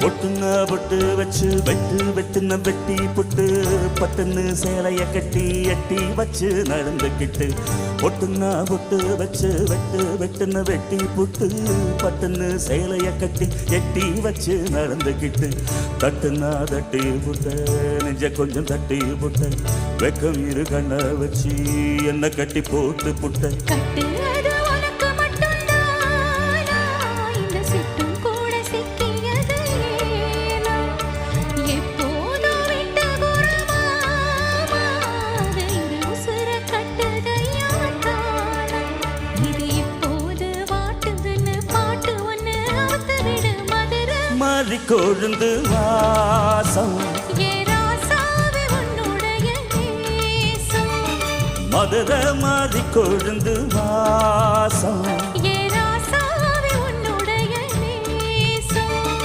ஒட்டுன்னா பொட்டு வச்சு வெட்டுன வெட்டி புட்டு பட்டுன்னு சேலைய கட்டி எட்டி வச்சு நடந்துக்கிட்டு ஒட்டுன்னா பொட்டு வச்சு வெட்டுன வெட்டி புட்டு பட்டுன்னு சேலைய கட்டி எட்டி வச்சு நடந்துக்கிட்டு தட்டுனா தட்டி புட்ட நெஞ்ச கொஞ்சம் தட்டி புட்ட வெக்கம் இரு கண்ண வச்சு என்ன கட்டி போட்டு புட்ட மாறி கொழுந்து வாசம் மதுரை மாறி கொழுந்து வாசம்